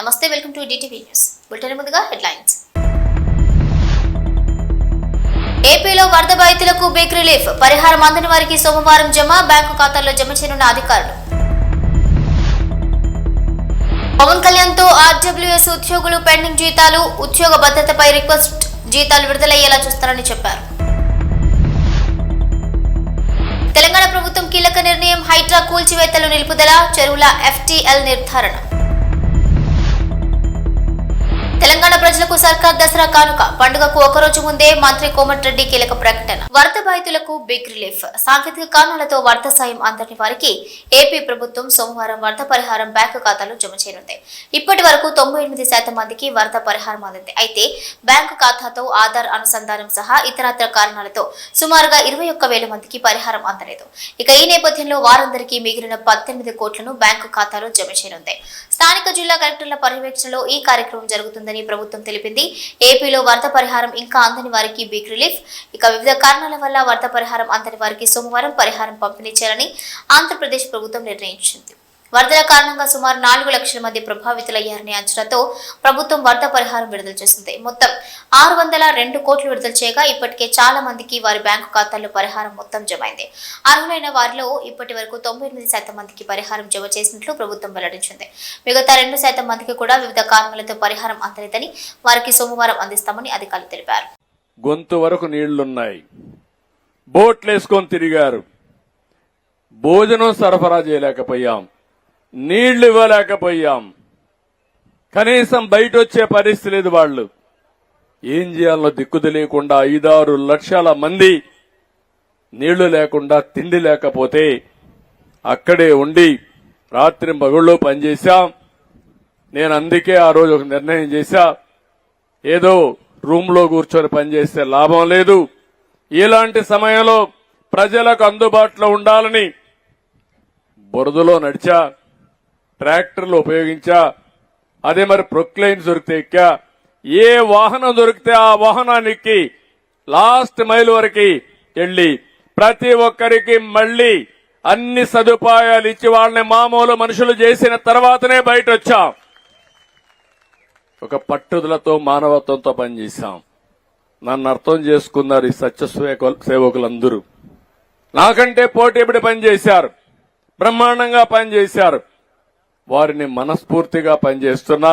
నమస్తే, welcome to DTV news. Bulletin ముందుగా headlines. ఏపీలో వరద బాధితులకు బిగ్ రిలీఫ్, పరిహారం అందని వారికి సోమవారం జమ, బ్యాంకు ఖాతాల్లో జమ చేయనున్న అధికారులు. పవన్ కళ్యాణ్ తో ఆర్డబ్ల్యూఎస్ ఉద్యోగులు పెండింగ్ జీతాలు, ఉద్యోగ భద్రతపై రిక్వెస్ట్, జీతాలు విడుదలయ్యేలా చూస్తారని చెప్పారు. తెలంగాణ ప్రభుత్వం కీలక నిర్ణయం, హైడ్రా కూల్చివేతలు నిలుపుదల, చెరువుల FTL నిర్ధారణ. తెలంగాణ ప్రజలకు సర్కార్ దసరా కానుక, పండుగకు ఒకరోజు ముందే మంత్రి కోమటిరెడ్డి కీలక ప్రకటన. వరద బాధితులకు బిగ్ రిలీఫ్, సాంకేతిక కారణాలతో వరద సాయం అందని వారికి ఏపీ ప్రభుత్వం సోమవారం వరద పరిహారం బ్యాంకు ఖాతాలో జమ చేయనుంది. ఇప్పటి వరకు 98% మందికి వరద పరిహారం అందింది. అయితే బ్యాంకు ఖాతాతో ఆధార్ అనుసంధానం సహా ఇతరత్ర కారణాలతో సుమారుగా 21,000 మందికి పరిహారం అందలేదు. ఇక ఈ నేపథ్యంలో వారందరికీ మిగిలిన 18 కోట్లను బ్యాంకు ఖాతాలో జమ చేయనుంది. స్థానిక జిల్లా కలెక్టర్ల పర్యవేక్షణలో ఈ కార్యక్రమం జరుగుతుందని ప్రభుత్వం తెలిపింది. ఏపీలో వరద పరిహారం ఇంకా అందని వారికి బిగ్ రిలీఫ్. ఇక వివిధ కారణాల వల్ల వరద పరిహారం అందని వారికి సోమవారం పరిహారం పంపిణీ చేయాలని ఆంధ్రప్రదేశ్ ప్రభుత్వం నిర్ణయించింది. వరదల కారణంగా సుమారు 4 లక్షల మంది ప్రభావితులయ్యారనే అంచనాతో ప్రభుత్వం వరద పరిహారం విడుదల చేసింది. మొత్తం 602 కోట్లు విడుదల చేయగా ఇప్పటికే చాలా మందికి వారి బ్యాంకు ఖాతాల్లో పరిహారం మొత్తం జమైంది. అర్హులైన వారిలో ఇప్పటి వరకు 98% మందికి పరిహారం జమ చేసినట్లు ప్రభుత్వం వెల్లడించింది. మిగతా 2% మందికి కూడా వివిధ కారణాలతో పరిహారం అందలేదని వారికి సోమవారం అందిస్తామని అధికారులు తెలిపారు. గొంతు వరకు నీళ్లున్నాయి, బోట్లేసుకొని తిరిగారు, భోజనం సరఫరా చేయలేకపోయాం, నీళ్లు ఇవ్వలేకపోయాం, కనీసం బయట వచ్చే పరిస్థితి లేదు. వాళ్ళు ఏం చేయాలో దిక్కు తెలియకుండా 5-6 లక్షల మంది నీళ్లు లేకుండా, తిండి లేకపోతే అక్కడే ఉండి రాత్రి పగళ్ళు పనిచేశాం. నేను అందుకే ఆ రోజు ఒక నిర్ణయం చేశా, ఏదో రూమ్లో కూర్చొని పనిచేస్తే లాభం లేదు, ఇలాంటి సమయంలో ప్రజలకు అందుబాటులో ఉండాలని బురదలో నడిచా, ట్రాక్టర్లు ఉపయోగించా, అదే మరి ప్రొక్లైన్ దొరికితే ఎక్కా, ఏ వాహనం దొరికితే ఆ వాహనానికి లాస్ట్ మైల్ వరకు వెళ్లి ప్రతి ఒక్కరికి మళ్లీ అన్ని సదుపాయాలు ఇచ్చి వాళ్ళని మామూలు మనుషులు చేసిన తర్వాతనే బయట వచ్చాం. ఒక పట్టుదలతో మానవత్వంతో పనిచేశాం. నన్ను అర్థం చేసుకున్నారు ఈ సత్య సేవకులందరూ. నాకంటే పోటీపడి పనిచేశారు, బ్రహ్మాండంగా పనిచేశారు. వారిని మనస్ఫూర్తిగా పనిచేస్తున్నా.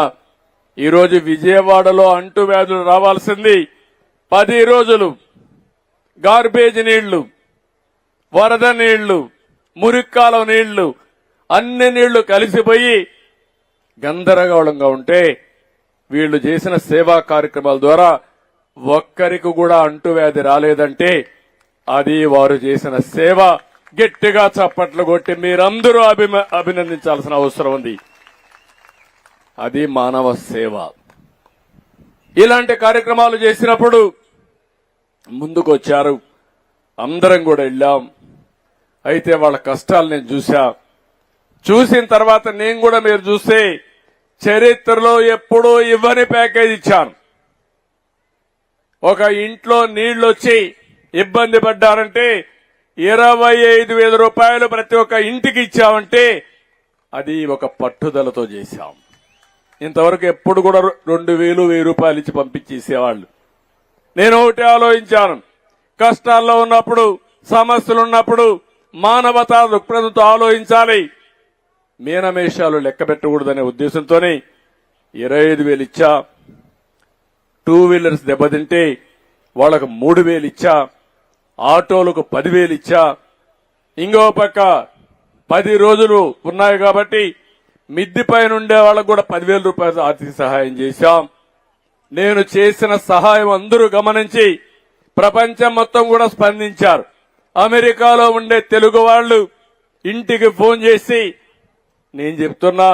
ఈరోజు విజయవాడలో అంటువ్యాధులు రావాల్సింది 10 రోజులు. గార్బేజ్ నీళ్లు, వరద నీళ్లు, మురిక్కాలం నీళ్లు, అన్ని నీళ్లు కలిసిపోయి గందరగోళంగా ఉంటే వీళ్లు చేసిన సేవా కార్యక్రమాల ద్వారా ఒక్కరికి కూడా అంటువ్యాధి రాలేదంటే అది వారు చేసిన సేవ. గట్టిగా చప్పట్లు కొట్టి మీరందరూ అభినందించాల్సిన అవసరం ఉంది. అది మానవ సేవ. ఇలాంటి కార్యక్రమాలు చేసినప్పుడు ముందుకు వచ్చారు, అందరం కూడా వెళ్ళాం. అయితే వాళ్ళ కష్టాలు నేను చూసిన తర్వాత నేను కూడా మీరు చూస్తే చరిత్రలో ఎప్పుడూ ఇవ్వని ప్యాకేజ్ ఇచ్చాను. ఒక ఇంట్లో నీళ్లొచ్చి ఇబ్బంది పడ్డారంటే 25,000 రూపాయలు ప్రతి ఒక్క ఇంటికి ఇచ్చామంటే అది ఒక పట్టుదలతో చేశాం. ఇంతవరకు ఎప్పుడు కూడా 2,000-1,000 రూపాయలు ఇచ్చి పంపించేసేవాళ్లు. నేను ఒకటి ఆలోచించాను, కష్టాల్లో ఉన్నప్పుడు, సమస్యలున్నప్పుడు మానవతా దృక్పథంతో ఆలోచించాలి. మీనమేషాలు లెక్క పెట్టకూడదనే ఉద్దేశంతోనే 25,000 ఇచ్చా. 2 వీలర్స్ దెబ్బతింటే వాళ్లకు 3,000 ఇచ్చా. ఆటోలకు 10,000 ఇచ్చా. ఇంకో పక్క 10 రోజులు ఉన్నాయి కాబట్టి మిద్ది పైన ఉండే వాళ్ళకు కూడా 10,000 రూపాయలు ఆర్థిక సహాయం చేశాం. నేను చేసిన సహాయం అందరూ గమనించి ప్రపంచం మొత్తం కూడా స్పందించారు. అమెరికాలో ఉండే తెలుగు వాళ్ళు ఇంటికి ఫోన్ చేసి నేను చెప్తున్నా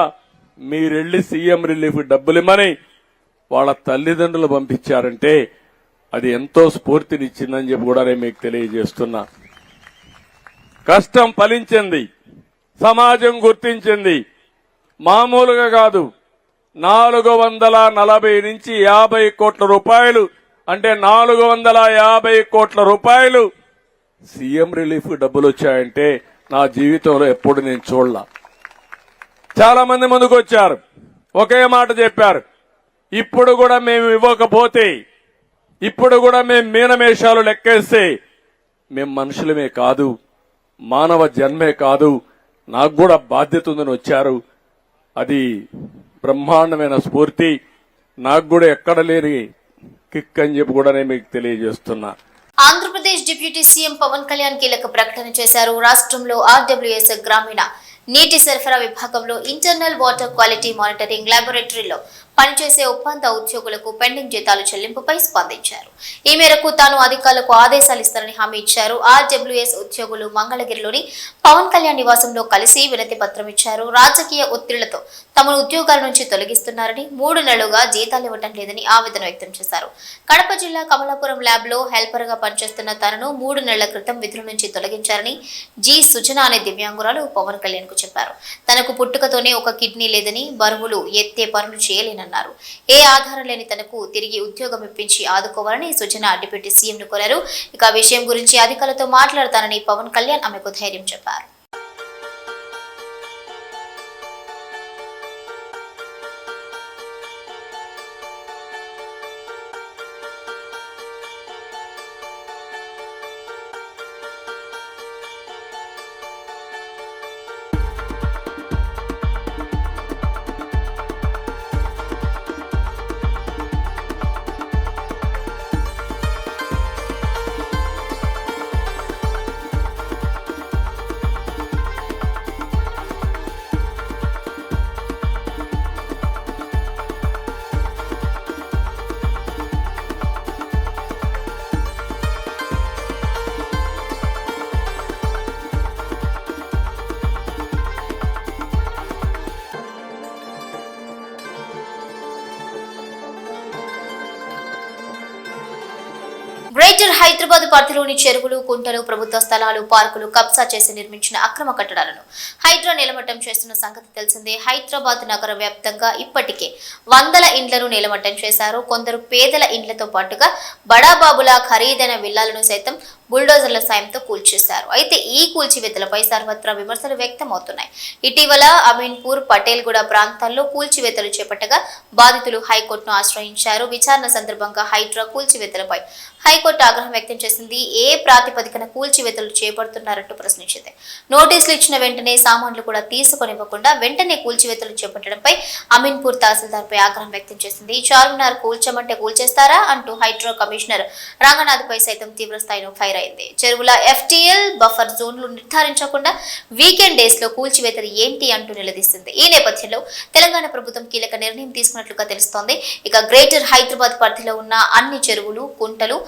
మీరెళ్లి సీఎం రిలీఫ్ డబ్బులిమ్మని వాళ్ళ తల్లిదండ్రులు పంపించారంటే అది ఎంతో స్ఫూర్తినిచ్చిందని చెప్పి కూడా నేను మీకు తెలియజేస్తున్నా. కష్టం ఫలించింది, సమాజం గుర్తించింది. మామూలుగా కాదు, 440 నుంచి 50 కోట్ల రూపాయలు, అంటే 450 కోట్ల రూపాయలు సీఎం రిలీఫ్ డబ్బులు వచ్చాయంటే నా జీవితంలో ఎప్పుడు నేను చూడలా. చాలా మంది ముందుకు వచ్చారు, ఒకే మాట చెప్పారు, ఇప్పుడు కూడా మేము ఇవ్వకపోతే, ఇప్పుడు కూడా మేము మీనమేషాలు లెక్కేస్తే మేము మనుషులమే కాదు, మానవ జన్మే కాదు, నాకు కూడా బాధ్యత ఉందని వచ్చారు. అది బ్రహ్మాండమైన స్ఫూర్తి, నాకు కూడా ఎక్కడ లేని కిక్ అని చెప్పి కూడా నేను మీకు తెలియజేస్తున్నా. ఆంధ్రప్రదేశ్ డిప్యూటీ సీఎం పవన్ కళ్యాణ్ కీలక ప్రకటన చేశారు. రాష్ట్రంలో ఆర్డబ్ల్యూఎస్ గ్రామీణ నీటి సరఫరా విభాగంలో ఇంటర్నల్ వాటర్ క్వాలిటీ మానిటరింగ్ ల్యాబొరేటరీలో పనిచేసే ఒప్పంద ఉద్యోగులకు పెండింగ్ జీతాలు చెల్లింపుపై స్పందించారు. ఈ మేరకు తాను అధికారులకు ఆదేశాలు ఇస్తారని హామీ ఇచ్చారు. ఆర్డబ్ల్యూఎస్ ఉద్యోగులు మంగళగిరిలోని పవన్ కళ్యాణ్ నివాసంలో కలిసి వినతి పత్రం ఇచ్చారు. రాజకీయ ఒత్తిళ్లతో తమను ఉద్యోగాల నుంచి తొలగిస్తున్నారని, 3 నెలలుగా జీతాలు ఇవ్వడం లేదని ఆవేదన వ్యక్తం చేశారు. కడప జిల్లా కమలాపురం ల్యాబ్ లో హెల్పర్ గా పనిచేస్తున్న తనను 3 నెలల క్రితం విధుల నుంచి తొలగించారని జి సుజన అనే దివ్యాంగురాలు పవన్ కళ్యాణ్ కు చెప్పారు. తనకు పుట్టుకతోనే ఒక కిడ్నీ లేదని, బరువులు ఎత్తే పనులు చేయలేనన్నారు. ఏ ఆధారం లేని తనకు తిరిగి ఉద్యోగం ఇప్పించి ఆదుకోవాలని సుజన డిప్యూటీ సీఎం ను కోరారు. ఇక ఆ విషయం గురించి అధికారులతో మాట్లాడతానని పవన్ కళ్యాణ్ ఆమెకు ధైర్యం చెప్పారు. గ్రేటర్ హైదరాబాద్ పరిధిలోని చెరువులు, కుంటలు, ప్రభుత్వ స్థలాలు, పార్కులు కబ్జా చేసి నిర్మించిన అక్రమ కట్టడాలను హైడ్రా నిలమట్టం చేస్తున్న సంగతి తెలిసిందే. హైదరాబాద్ నగర వ్యాప్తంగా ఇప్పటికే వందల ఇండ్లను నిలమట్టం చేశారు. కొందరు పేదల ఇండ్లతో పాటుగా బడాబాబుల ఖరీదైన విల్లాలను సైతం బుల్డోజర్ల సాయంతో కూల్చేశారు. అయితే ఈ కూల్చివేతలపై సర్వత్రా విమర్శలు వ్యక్తమవుతున్నాయి. ఇటీవల అమీన్పూర్, పటేల్గూడ ప్రాంతాల్లో కూల్చివేతలు చేపట్టగా బాధితులు హైకోర్టును ఆశ్రయించారు. విచారణ సందర్భంగా హైడ్రా కూల్చివేతలపై హైకోర్టు ఆగ్రహం వ్యక్తం చేసింది. ఏ ప్రాతిపదికన కూల్చివేతలు చేపడుతున్నారంటూ ప్రశ్నించింది. నోటీసులు ఇచ్చిన వెంటనే సామాన్లు కూడా తీసుకొనివ్వకుండా వెంటనే కూల్చివేతలు చేపట్టడంపై అమీన్పూర్ తహసీల్దార్పై ఆగ్రహం వ్యక్తం చేసింది. చార్మినార్ కూల్చమంటే కూల్చేస్తారా అంటూ హైడ్రా కమిషనర్ రంగనాథ్పై సైతం తీవ్ర స్థాయిలో ఫైర్ అయింది. చెరువుల FTL బఫర్ జోన్లు నిర్ధారించకుండా వీకెండ్ డేస్ లో కూల్చివేతలు ఏంటి అంటూ నిలదీసింది. ఈ నేపథ్యంలో తెలంగాణ ప్రభుత్వం కీలక నిర్ణయం తీసుకున్నట్లుగా తెలుస్తోంది. ఇక గ్రేటర్ హైదరాబాద్ పరిధిలో ఉన్న అన్ని చెరువులు, కుంటలు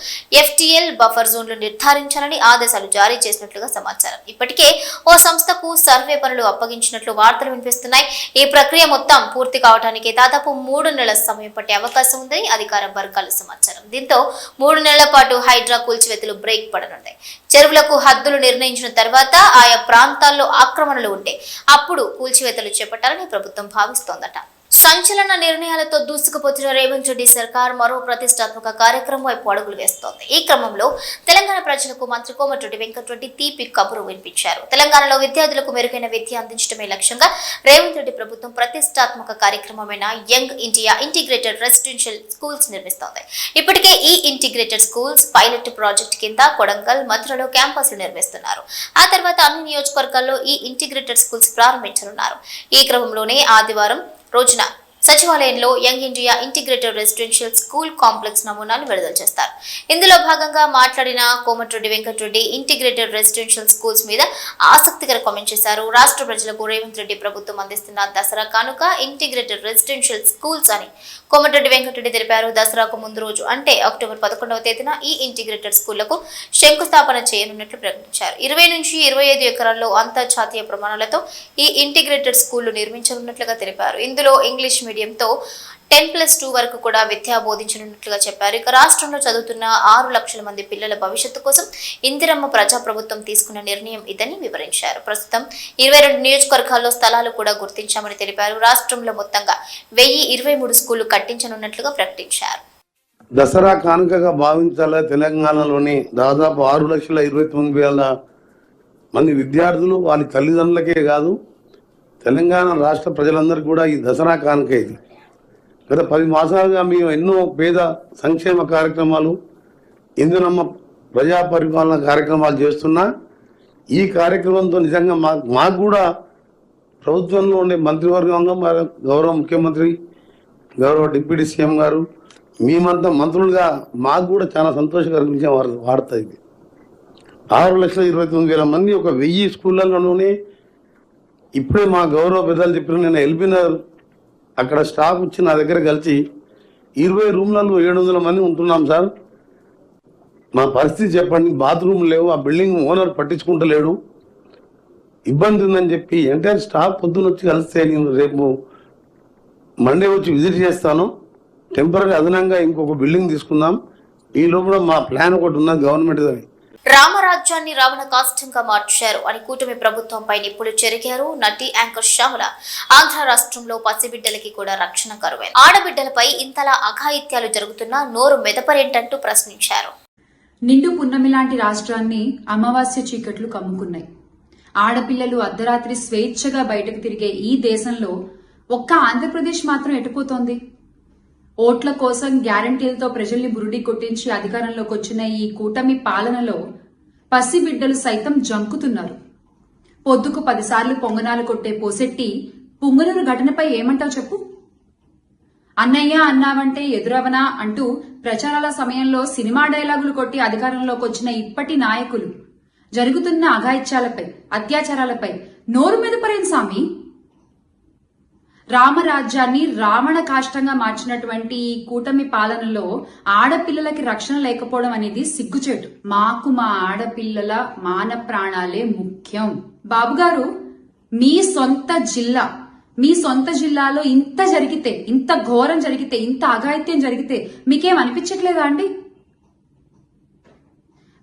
FTL బఫర్ జోన్లు నిర్ధారించాలని ఆదేశాలు జారీ చేసినట్లుగా సమాచారం. ఇప్పటికే ఓ సంస్థకు సర్వే పనులు అప్పగించినట్లు వార్తలు వినిపిస్తున్నాయి. ఈ ప్రక్రియ మొత్తం పూర్తి కావడానికి దాదాపు 3 నెలల సమయం పట్టే అవకాశం ఉందని అధికార వర్గాల సమాచారం. దీంతో 3 నెలల పాటు హైడ్రా కూల్చివేతలు బ్రేక్ పడనున్నాయి. చెరువులకు హద్దులు నిర్ణయించిన తర్వాత ఆయా ప్రాంతాల్లో ఆక్రమణలు ఉంటే అప్పుడు కూల్చివేతలు చేపట్టాలని ప్రభుత్వం భావిస్తోందట. సంచలన నిర్ణయాలతో దూసుకుపోతున్న రేవంత్ రెడ్డి సర్కార్ మరో ప్రతిష్టాత్మక కార్యక్రమం వైపు అడుగులు వేస్తోంది. ఈ క్రమంలో తెలంగాణ ప్రజలకు మంత్రి కోమటిరెడ్డి వెంకటరెడ్డి తీపి కబురు వినిపించారు. తెలంగాణలో విద్యార్థులకు మెరుగైన విద్య అందించడమే లక్ష్యంగా రేవంత్ రెడ్డి ప్రభుత్వం ప్రతిష్టాత్మక కార్యక్రమమైన young India integrated residential schools నిర్మిస్తోంది. ఇప్పటికే ఈ ఇంటిగ్రేటెడ్ స్కూల్స్ పైలట్ ప్రాజెక్ట్ కింద కొడంగల్, మధురలో క్యాంపస్లు నిర్మిస్తున్నారు. ఆ తర్వాత అన్ని నియోజకవర్గాల్లో ఈ ఇంటిగ్రేటెడ్ స్కూల్స్ ప్రారంభించనున్నారు. ఈ క్రమంలోనే ఆదివారం రోజున సచివాలయంలో Young India integrated residential school complex నమూనాలు విడుదల చేస్తారు. ఇందులో భాగంగా మాట్లాడిన Komatireddy Venkatreddy integrated residential schools మీద ఆసక్తికర కామెంట్ చేశారు. రాష్ట్ర ప్రజలకు రేవంత్ రెడ్డి ప్రభుత్వం అందిస్తున్న దసరా కానుక ఇంటిగ్రేటెడ్ రెసిడెన్షియల్ స్కూల్స్ అని కోమటిరెడ్డి వెంకటరెడ్డి తెలిపారు. దసరాకు ముందు రోజు అంటే అక్టోబర్ 11వ తేదీన ఈ ఇంటిగ్రేటెడ్ స్కూళ్లకు శంకుస్థాపన చేయనున్నట్లు ప్రకటించారు. 20 నుంచి 25 ఎకరాల్లో అంతర్జాతీయ ప్రమాణాలతో ఈ ఇంటిగ్రేటెడ్ స్కూళ్లు నిర్మించనున్నట్లుగా తెలిపారు. ఇందులో ఇంగ్లీష్ మీడియంతో 10+2 వరకు కూడా విద్య బోధించనున్నట్లుగా చెప్పారు. ఇక రాష్ట్రంలో చదువుతున్న 6 లక్షల మంది పిల్లల భవిష్యత్తు కోసం ఇందిరమ్మ ప్రజాప్రభుత్వం తీసుకున్న నిర్ణయం ఇదని వివరించారు. ప్రస్తుతం 22 నియోజకవర్గాల్లో స్థలాలు కూడా గుర్తించామని తెలిపారు. రాష్ట్రంలో మొత్తంగా 1023 స్కూళ్లు కట్టించనున్నట్లుగా ప్రకటించారు. దసరా కానుకగా భావించాల తెలంగాణలోని దాదాపు 6,29,000 మంది విద్యార్థులు, వారి తల్లిదండ్రులకే కాదు తెలంగాణ రాష్ట్ర ప్రజలందరికీ కూడా ఈ దసరా కానుక ఇది. గత 10 మాసాలుగా మేము ఎన్నో పేద సంక్షేమ కార్యక్రమాలు, ఇందునమ్మ ప్రజా పరిపాలన కార్యక్రమాలు చేస్తున్నా ఈ కార్యక్రమంతో నిజంగా మాకు కూడా ప్రభుత్వంలో ఉండే మంత్రివర్గంలో గౌరవ ముఖ్యమంత్రి, గౌరవ డిప్యూటీ సీఎం గారు, మేమంతా మంత్రులుగా మాకు కూడా చాలా సంతోషకరమైన విషయం వార్త ఇది. 6,29,000 మంది ఒక 1000 స్కూళ్ళలోనే ఇప్పుడే మా గౌరవ పెద్దలు చెప్పిన నేను ఎల్బీనగర్ అక్కడ స్టాఫ్ వచ్చి నా దగ్గర కలిసి 20 రూమ్లలో 700 మంది ఉంటున్నాం సార్, మా పరిస్థితి చెప్పండి, బాత్రూమ్ లేవు, ఆ బిల్డింగ్ ఓనర్ పట్టించుకుంటలేడు, ఇబ్బంది ఉందని చెప్పి ఎంటైర్ స్టాఫ్ పొద్దున వచ్చి కలిస్తే నేను రేపు మండే వచ్చి విజిట్ చేస్తాను, టెంపరీ అదనంగా ఇంకొక బిల్డింగ్ తీసుకుందాం, ఈ లోపల మా ప్లాన్ ఒకటి ఉన్నది గవర్నమెంట్ దాని. రామరాజ్యాన్ని రావణ కాష్టంగా మార్చారు అని కూటమి ప్రభుత్వంపై నిప్పులు చెరిగారు నటి యాంకర్ శ్యామల. ఆంధ్ర రాష్ట్రంలో పసిబిడ్డలకి కూడా రక్షణ కరువైంది. ఆడబిడ్డలపై ఇంతలా అఘాయిత్యాలు జరుగుతున్నా నోరు మెదపరేంటంటూ ప్రశ్నించారు. నిండు పున్నమి లాంటి రాష్ట్రాన్ని అమావాస్య చీకట్లు కమ్ముకున్నాయి. ఆడపిల్లలు అర్ధరాత్రి స్వేచ్ఛగా బయటకు తిరిగే ఈ దేశంలో ఒక్క ఆంధ్రప్రదేశ్ మాత్రం ఎటుపోతోంది? ఓట్ల కోసం గ్యారంటీలతో ప్రజల్ని బురుడి కొట్టించి అధికారంలోకి వచ్చిన ఈ కూటమి పాలనలో పసిబిడ్డలు సైతం జంకుతున్నారు. పొద్దుకు 10 సార్లు పొంగనాలు కొట్టే పోసెట్టి పుంగనూరు ఘటనపై ఏమంటావు చెప్పు? అన్నయ్య అన్నావంటే ఎదురవనా అంటూ ప్రచారాల సమయంలో సినిమా డైలాగులు కొట్టి అధికారంలోకి వచ్చిన ఇప్పటి నాయకులు జరుగుతున్న అఘాయిత్యాలపై, అత్యాచారాలపై నోరు మెదపరేం సామి? రామరాజ్యాన్ని రావణ కాష్టంగా మార్చినటువంటి ఈ కూటమి పాలనలో ఆడపిల్లలకి రక్షణ లేకపోవడం అనేది సిగ్గుచేటు. మాకు మా ఆడపిల్లల మాన ప్రాణాలే ముఖ్యం. బాబుగారు, మీ సొంత జిల్లాలో ఇంత జరిగితే, ఇంత ఘోరం జరిగితే, ఇంత అఘాయిత్యం జరిగితే మీకేం అనిపించట్లేదా అండి?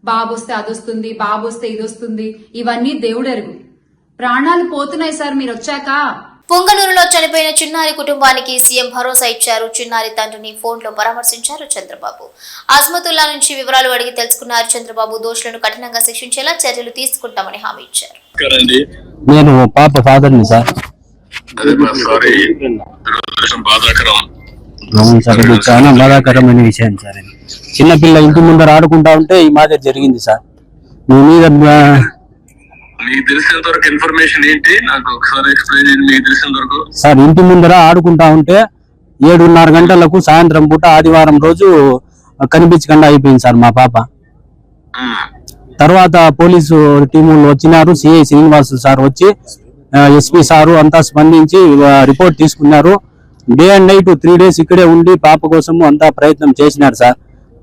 బాబొస్తే అదొస్తుంది, బాబొస్తే ఇదొస్తుంది, ఇవన్నీ దేవుడెరుగు. ప్రాణాలు పోతున్నాయి సార్ మీరు వచ్చాక. పుంగనూరులో చనిపోయిన చిన్నారి కుటుంబానికి సీఎం భరోసా ఇచ్చారు. చిన్నారి తండ్రిని ఫోన్లో పరామర్శించారు చంద్రబాబు. అజ్మతుల్లా నుంచి వివరాలు అడిగి తెలుసుకున్నారు చంద్రబాబు. దోషులను కఠినంగా శిక్షించేలా చర్యలు తీసుకుంటామని హామీ ఇచ్చారు. నేను పాప ఫాదర్ని సార్. అవును సార్, ఇది చాలా బాధాకరమైన విషయం సార్. చిన్నపిల్ల ఇంటి ముందర ఆడుకుంటా ఉంటే ఈ మాదిరి జరిగింది సార్. మీ మీద మీకు తెలిసినంత వరకు ఇన్ఫర్మేషన్ ఏంటి నాకు ఒకసారి ఎక్స్ప్లెయిన్ చేయండి. మీకు తెలిసినంత వరకు సార్, ఇంటి ముందర ఆడుకుంటా ఉంటే 7:30 గంటలకు సాయంత్రం పూట ఆదివారం రోజు కనిపించకుండా అయిపోయింది సార్ మా పాప. తర్వాత పోలీసు టీములు వచ్చినారు, సిఐ శ్రీనివాసు సార్ వచ్చి, ఎస్పీ సారు అంతా స్పందించి రిపోర్ట్ తీసుకున్నారు. డే అండ్ నైట్ 3 days ఇక్కడే ఉండి పాప కోసము అంతా ప్రయత్నం చేసినారు సార్.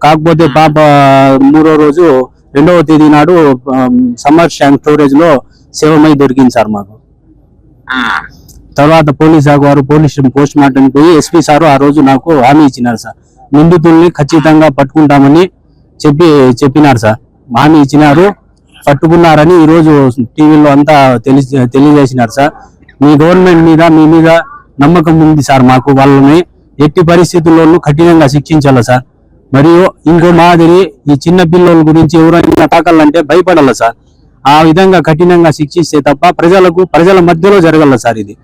కాకపోతే పాప 3వ రోజు 2వ తేదీ నాడు సమ్మర్ ట్యాంక్ స్టోరేజ్ లో శవమై దొరికింది సార్ మాకు. తర్వాత పోలీస్ వారు పోస్ట్ మార్టం పోయి ఎస్పీ సారు ఆ రోజు నాకు హామీ ఇచ్చినారు సార్. నిందితుల్ని ఖచ్చితంగా పట్టుకుంటామని చెప్పినారు సార్. హామీ ఇచ్చినారు, పట్టుకున్నారని ఈ రోజు టీవీలో అంతా తెలియజేసినారు సార్. మీ గవర్నమెంట్ మీద, మీ మీద నమ్మకం ఉంది సార్ మాకు. వాళ్ళని ఎట్టి పరిస్థితుల్లోనూ కఠినంగా శిక్షించాలి సార్. మరియు ఇంకో మాదిరి ఈ చిన్న పిల్లల గురించి ఎవరైనా తాకాలంటే భయపడాలి సార్. ఆ విధంగా కఠినంగా శిక్షిస్తే తప్ప ప్రజల మధ్యలో జరగల సార్. ఇది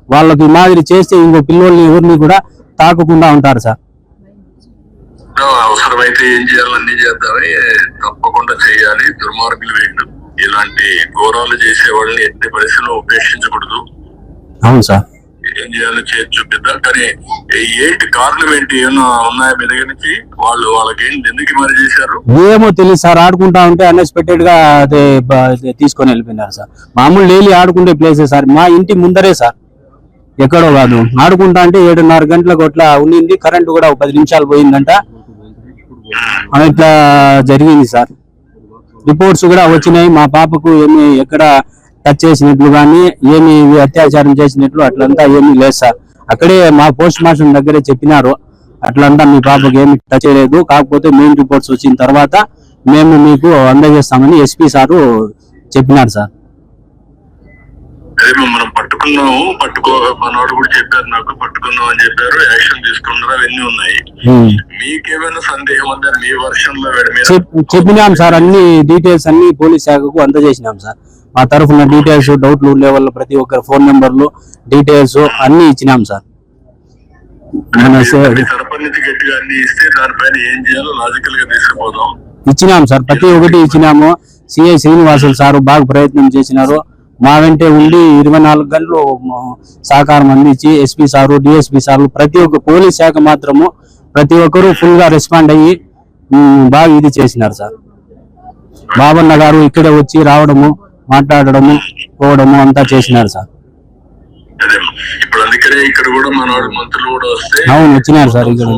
వాళ్ళకి మాదిరి చేస్తే ఇంకో పిల్లల్ని ఎవరిని కూడా తాకకుండా ఉంటారు సార్. అవసరమైతే ఏం చేయాలి అన్ని చేద్దామని తప్పకుండా చేయాలి. దుర్మార్గులు వేయండి, ఇలాంటి ఘోరాలు చేసే వాళ్ళని ఎట్టి పరిస్థితుల్లో ఉపేక్షించకూడదు. అవును సార్, ఏం చేయాలో చేసి చూపిద్దాం. కానీ ఏంటి కారణం ఏంటి, ఏమన్నా ఉన్నాయా మీ దగ్గర నుంచి? వాళ్ళకి ఏంటి, ఎందుకు మరి చేశారు ఏమో తెలియదు సార్. ఆడుకుంటా ఉంటే అన్ఎక్స్పెక్టెడ్ గా అదే తీసుకొని వెళ్ళిపోయినారు సార్. మామూలు డైలీ ఆడుకుంటే ప్లేసే సార్, మా ఇంటి ముందరే సార్, ఎక్కడో కాదు. ఆడుకుంటా అంటే 7:30 గంటలకు అట్లా ఉండింది. కరెంటు కూడా 10 నిమిషాలు పోయిందంట. ఇట్లా జరిగింది సార్. రిపోర్ట్స్ కూడా వచ్చినాయి. మా పాపకు ఏమి ఎక్కడ టచ్ చేసినట్లు కానీ, ఏమి అత్యాచారం చేసినట్లు అట్లంతా ఏమీ లేదు సార్. అక్కడే మా పోస్ట్ మాస్టర్ దగ్గరే చెప్పినారు, అట్లంతా మీ పాపకు ఏమి టచ్ చేయలేదు, కాకపోతే మెయిన్ రిపోర్ట్స్ వచ్చిన తర్వాత మేము మీకు అందజేస్తామని ఎస్పీ సారు చెప్పినారు సార్. అదే మనం మనోడు కూడా చెప్పారు, నాకు పట్టుకున్నాం అని చెప్పారు, యాక్షన్ తీసుకున్నారు, అవన్నీ ఉన్నాయి. మీకేమైనా సందేహం ఉందా మీ వర్షన్ లో? చెప్పినాం సార్, అన్ని డీటెయిల్స్ అన్ని పోలీస్ శాఖకు అందజేసినాం సార్. మా తరఫున డీటెయిల్స్, డౌట్లు ఉండే వాళ్ళు ప్రతి ఒక్కరి ఫోన్ నెంబర్లు, డీటెయిల్స్ అన్ని ఇచ్చినాం సార్. సరపతి నుంచి గట్టిగా అన్ని ఇస్తే దానిపైన ఏం చేయాలో లాజికల్ గా తీసుకుపోదాం. ఇచ్చినాం సార్, ప్రతి ఒక్కటి ఇచ్చినాము. సిఐ శ్రీనివాసులు సారు బాగా ప్రయత్నం చేసినారు. మా వెంటే ఉండి 24 గంటలు సహకారం అందించి ఎస్పీ సారు, డిఎస్పీ సార్లు, ప్రతి ఒక్క పోలీస్ శాఖ మాత్రము ప్రతి ఒక్కరు ఫుల్ గా రెస్పాండ్ అయ్యి బాగా ఇది చేసినారు సార్. బాబన్న గారు ఇక్కడే వచ్చి రావడము, మాట్లాడడము, పోవడము అంతా చేసినారు సార్. అదే ఇప్పుడు అందుకనే ఇక్కడ కూడా మన మంత్రులు కూడా వస్తే అవును వచ్చినారు సార్. ఇక్కడ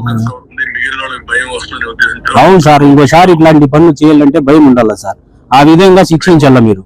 మిగిలిన వాళ్ళకి భయం వస్తుందని ఉద్దేశంతో. అవును సార్, ఇంకోసారి ఇట్లాంటి పనులు చేయాలంటే భయం ఉండాలి సార్. ఆ విధంగా శిక్షించాల మీరు.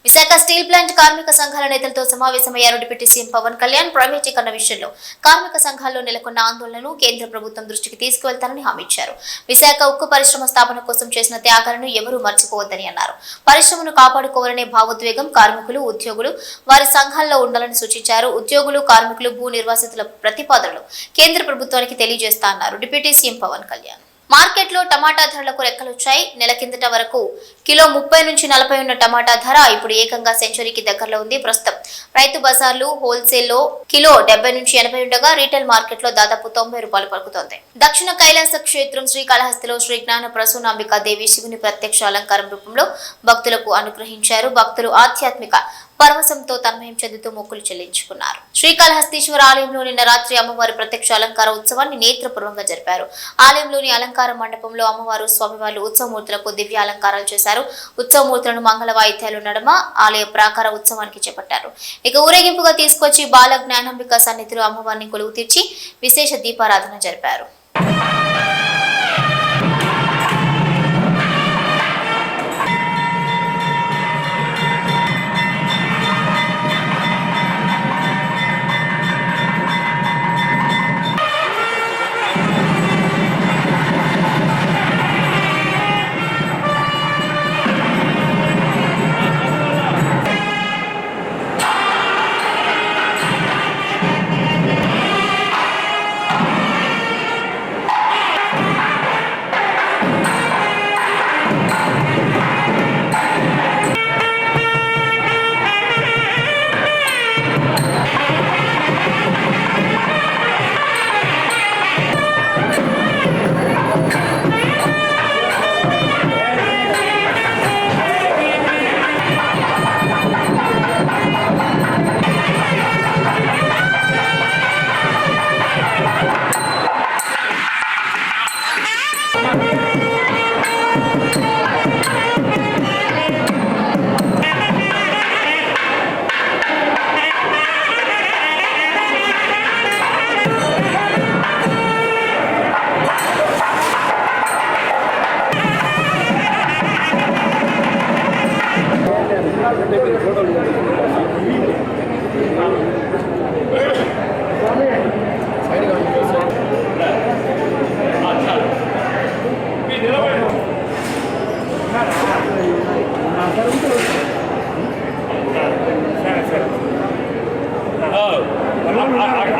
విశాఖ స్టీల్ ప్లాంట్ కార్మిక సంఘాల నేతలతో సమావేశమయ్యారు డిప్యూటీ సీఎం పవన్ కళ్యాణ్. ప్రైవేటీకరణ విషయంలో కార్మిక సంఘాల్లో నెలకొన్న ఆందోళనను కేంద్ర ప్రభుత్వం దృష్టికి తీసుకువెళ్తానని హామీ ఇచ్చారు. విశాఖ ఉక్కు పరిశ్రమ స్థాపన కోసం చేసిన త్యాగాలను ఎవరూ మర్చిపోవద్దని అన్నారు. పరిశ్రమను కాపాడుకోవాలనే భావోద్వేగం కార్మికులు, ఉద్యోగులు వారి సంఘాల్లో ఉండాలని సూచించారు. ఉద్యోగులు, కార్మికులు, భూ నిర్వాసితుల ప్రతిపాదనలు కేంద్ర ప్రభుత్వానికి తెలియజేస్తా అన్నారు డిప్యూటీ సీఎం పవన్ కళ్యాణ్. మార్కెట్లో టమాటా ధరలకు రెక్కలొచ్చాయి. నెల కిందట వరకు కిలో 30 నుంచి 40 ఉన్న టమాటా ధర ఇప్పుడు ఏకంగా సెంచరీకి దగ్గరలో ఉంది. ప్రస్తుతం రైతు బజార్లు, హోల్సేల్లో కిలో 70 నుంచి 80 ఉండగా రీటైల్ మార్కెట్ లో దాదాపు 90 రూపాయలు పలుకుతోంది. దక్షిణ కైలాస క్షేత్రం శ్రీకాళహస్తిలో శ్రీ జ్ఞాన ప్రసూనాంబికా దేవి శివుని ప్రత్యక్ష అలంకారం రూపంలో భక్తులకు అనుగ్రహించారు. భక్తులు ఆధ్యాత్మిక పరవశంతో తన్మయం చెందుతూ మొక్కులు చెల్లించుకున్నారు. శ్రీకాళహస్తీశ్వర ఆలయంలో నిన్న రాత్రి అమ్మవారి ప్రత్యక్ష అలంకార ఉత్సవాన్ని నేత్రపూర్వంగా జరిపారు. ఆలయంలోని అలంకార మండపంలో అమ్మవారు, స్వామివార్లు ఉత్సవమూర్తులకు దివ్య అలంకారాలు చేశారు. ఉత్సవమూర్తులను మంగళ వాయిద్యాలు నడమ ఆలయ ప్రాకార ఉత్సవానికి చేపట్టారు. ఇక ఊరేగింపుగా తీసుకొచ్చి బాల జ్ఞానాంబిక సన్నిధిలో అమ్మవారిని కొలువు తీర్చి విశేష దీపారాధన జరిపారు.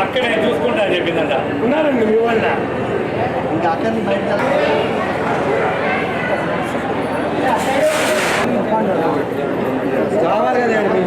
అక్కడే చూసుకుంటా చెప్పిందంట. ఉన్నారండి మీ వాళ్ళ ఇంకా అక్కడిని బయట కావాలి కదండి.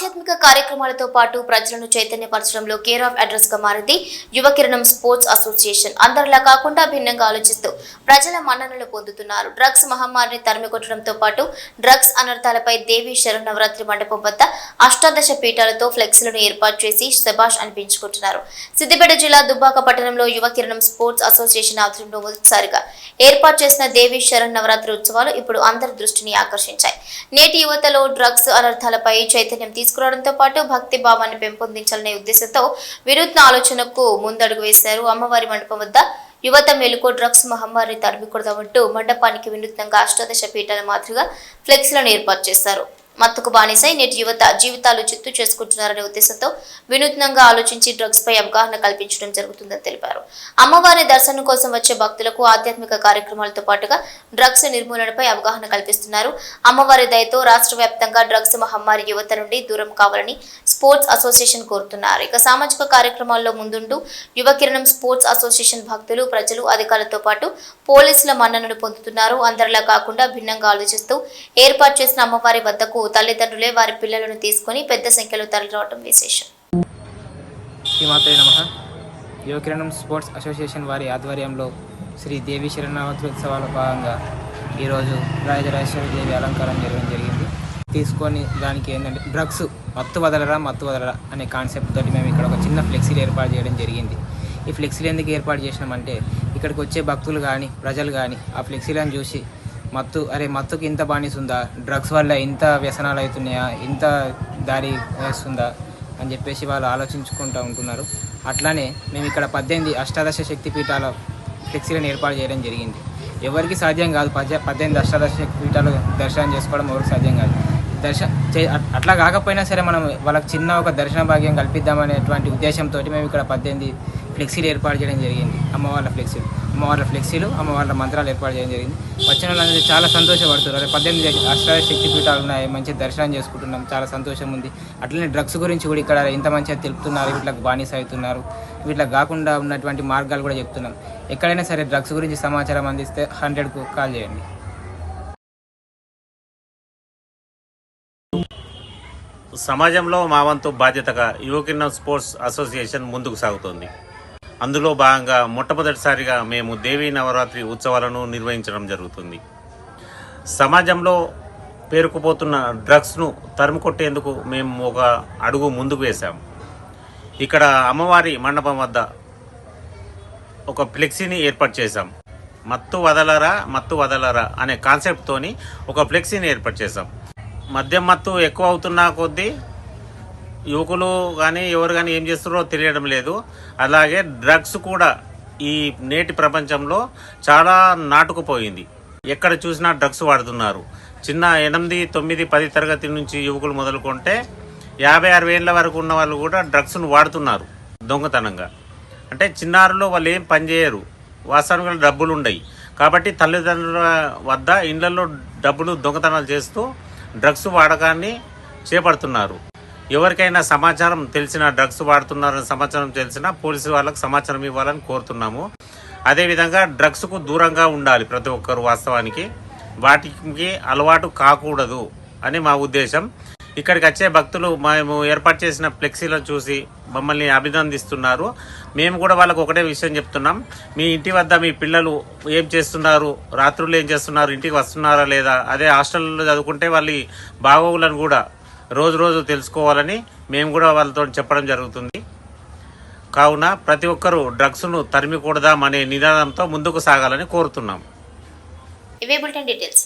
ఆధ్యాత్మిక కార్యక్రమాలతో పాటు ప్రజలను చైతన్యపరచడంలో కేర్ ఆఫ్ అడ్రస్ గా మారింది యువ కిరణం స్పోర్ట్స్ అసోసియేషన్. అందరిలా కాకుండా భిన్నంగా ఆలోచిస్తూ ప్రజల మన్ననలు పొందుతున్నారు. డ్రగ్స్ మహమ్మారిని తరిమికొట్టడంతో పాటు డ్రగ్స్ అనర్థాలపై దేవి శరన్నవరాత్రి మండపం వద్ద అష్టాదశ పీఠాలతో ఫ్లెక్సీలను ఏర్పాటు చేసి శభాష్ అనిపించుకుంటున్నారు. సిద్దిపేట జిల్లా దుబ్బాక పట్టణంలో యువ కిరణం స్పోర్ట్స్ అసోసియేషన్ ఆధ్వర్యంలో మొదటిసారిగా ఏర్పాటు చేసిన దేవి శరన్నవరాత్రి ఉత్సవాలు ఇప్పుడు అందరి దృష్టిని ఆకర్షించాయి. నేటి యువతలో డ్రగ్స్ అనర్థాలపై చైతన్యం తీసుకురావడంతో పాటు భక్తి భావాన్ని పెంపొందించాలనే ఉద్దేశంతో వినూత్న ఆలోచనకు ముందడుగు వేశారు. అమ్మవారి మండపం వద్ద యువత మేలుకో డ్రగ్స్ మహమ్మారిని తరిమికొడదామంటూ మండపానికి వినూత్నంగా అష్టాదశ పీఠాల మాదిరిగా ఫ్లెక్సీలను ఏర్పాటు చేశారు. మత్తుకు బానిసై నేటి యువత జీవితాలు చిత్తు చేసుకుంటున్నారనే ఉద్దేశంతో వినూత్నంగా ఆలోచించి డ్రగ్స్ పై అవగాహన కల్పించడం జరుగుతుందని తెలిపారు. అమ్మవారి దర్శనం కోసం వచ్చే భక్తులకు ఆధ్యాత్మిక కార్యక్రమాలతో పాటుగా డ్రగ్స్ నిర్మూలనపై అవగాహన కల్పిస్తున్నారు. అమ్మవారి దయతో రాష్ట్ర వ్యాప్తంగా డ్రగ్స్ మహమ్మారి యువత నుండి దూరం కావాలని స్పోర్ట్స్ అసోసియేషన్ కోరుతున్నారు. ఇక సామాజిక కార్యక్రమాల్లో ముందుంటూ యువ కిరణం స్పోర్ట్స్ అసోసియేషన్ భక్తులు, ప్రజలు, అధికారులతో పాటు పోలీసుల మన్ననను పొందుతున్నారు. అందరిలా కాకుండా భిన్నంగా ఆలోచిస్తూ ఏర్పాటు చేసిన అమ్మవారి వద్దకు తల్లిదండ్రులే వారి పిల్లలను తీసుకుని పెద్ద సంఖ్యలో తరలిరావడం విశేషం. శ్రీమాతే నమః. యువ కిరణం స్పోర్ట్స్ అసోసియేషన్ వారి ఆధ్వర్యంలో శ్రీ దేవి శరన్నవరాత్రి ఉత్సవాల భాగంగా ఈరోజు రాజరాజేశ్వరి దేవి అలంకారం జరగడం జరిగింది. తీసుకొని దానికి ఏంటంటే డ్రగ్స్ మత్తు వదలరా అనే కాన్సెప్ట్ తోటి మేము ఇక్కడ ఒక చిన్న ఫ్లెక్సీలు ఏర్పాటు చేయడం జరిగింది. ఈ ఫ్లెక్సీలు ఎందుకు ఏర్పాటు చేసినామంటే ఇక్కడికి వచ్చే భక్తులు కానీ ప్రజలు కానీ ఆ ఫ్లెక్సీలను చూసి మత్తుకి ఇంత బానిస ఉందా, డ్రగ్స్ వల్ల ఇంత వ్యసనాలు అవుతున్నాయా, ఇంత దారి వేస్తుందా అని చెప్పేసి వాళ్ళు ఆలోచించుకుంటూ ఉంటున్నారు. అట్లానే మేము ఇక్కడ 18 అష్టాదశ శక్తిపీఠాల ఫ్లెక్సీలను ఏర్పాటు చేయడం జరిగింది. ఎవరికి సాధ్యం కాదు 18 అష్టాదశ శక్తిపీఠాలు దర్శనం చేసుకోవడం ఎవరికి సాధ్యం కాదు. అట్లా కాకపోయినా సరే మనం వాళ్ళకి చిన్న ఒక దర్శన భాగ్యం కల్పిద్దామనేటువంటి ఉద్దేశంతో మేము ఇక్కడ 18 ఫ్లెక్సీలు ఏర్పాటు చేయడం జరిగింది. అమ్మవార్ల ఫ్లెక్సీలు అమ్మవార్ల మంత్రాలు ఏర్పాటు చేయడం జరిగింది. వచ్చిన వాళ్ళందరూ చాలా సంతోషపడుతున్నారు. 18 అష్టాదశ శక్తి పీఠాలు ఉన్నాయి, మంచి దర్శనం చేసుకుంటున్నాం, చాలా సంతోషం ఉంది. అట్లనే డ్రగ్స్ గురించి కూడా ఇక్కడ ఇంత మంచిగా తెలుపుతున్నారు, వీటికి బానిస అవుతున్నారు, వీటికి కాకుండా ఉన్నటువంటి మార్గాలు కూడా చెప్తున్నాం. ఎక్కడైనా సరే డ్రగ్స్ గురించి సమాచారం అందిస్తే 100కు కాల్ చేయండి. సమాజంలో మా వంతు బాధ్యతగా యువ కిరణం స్పోర్ట్స్ అసోసియేషన్ ముందుకు సాగుతోంది. అందులో భాగంగా మొట్టమొదటిసారిగా మేము దేవీ నవరాత్రి ఉత్సవాలను నిర్వహించడం జరుగుతుంది. సమాజంలో పేరుకుపోతున్న డ్రగ్స్ను తరిమికొట్టేందుకు మేము ఒక అడుగు ముందుకు వేశాం. ఇక్కడ అమ్మవారి మండపం వద్ద ఒక ఫ్లెక్సీని ఏర్పాటు చేశాం. మత్తు వదలరా అనే కాన్సెప్ట్తోని ఒక ఫ్లెక్సీని ఏర్పాటు చేశాం. మద్యం మత్తు ఎక్కువ అవుతున్న కొద్దీ యువకులు కానీ ఎవరు కానీ ఏం చేస్తున్నారో తెలియడం లేదు. అలాగే డ్రగ్స్ కూడా ఈ నేటి ప్రపంచంలో చాలా నాటుకుపోయింది. ఎక్కడ చూసినా డ్రగ్స్ వాడుతున్నారు. చిన్న 8, 9, 10 తరగతి నుంచి యువకులు మొదలుకుంటే 50-60 ఏళ్ళ వరకు ఉన్న వాళ్ళు కూడా డ్రగ్స్ను వాడుతున్నారు దొంగతనంగా. అంటే చిన్నారులు వాళ్ళు ఏం పని చేయరు, వాస్తవానికి డబ్బులు ఉండయి కాబట్టి తల్లిదండ్రుల వద్ద ఇళ్లలో డబ్బులు దొంగతనాలు చేస్తూ డ్రగ్స్ వాడకాన్ని చేపడుతున్నారు. ఎవరికైనా సమాచారం తెలిసిన డ్రగ్స్ వాడుతున్నారని సమాచారం తెలిసినా పోలీసు వాళ్ళకు సమాచారం ఇవ్వాలని కోరుతున్నాము. అదేవిధంగా డ్రగ్స్కు దూరంగా ఉండాలి ప్రతి ఒక్కరు. వాస్తవానికి వాటికి అలవాటు కాకూడదు అని మా ఉద్దేశం. ఇక్కడికి వచ్చే భక్తులు మేము ఏర్పాటు చేసిన ఫ్లెక్సీలను చూసి మమ్మల్ని అభినందిస్తున్నారు. మేము కూడా వాళ్ళకు ఒకటే విషయం చెప్తున్నాం, మీ ఇంటి వద్ద మీ పిల్లలు ఏం చేస్తున్నారు, రాత్రులు ఏం చేస్తున్నారు, ఇంటికి వస్తున్నారా లేదా, అదే హాస్టల్లో చదువుకుంటే వాళ్ళ బాగోగులను కూడా రోజు తెలుసుకోవాలని మేము కూడా వాళ్ళతో చెప్పడం జరుగుతుంది. కావున ప్రతి ఒక్కరూ డ్రగ్స్ను తరిమికూడదాం అనే నినాదంతో ముందుకు సాగాలని కోరుతున్నాం. ఇవే బులెటిన్ డీటెయిల్స్.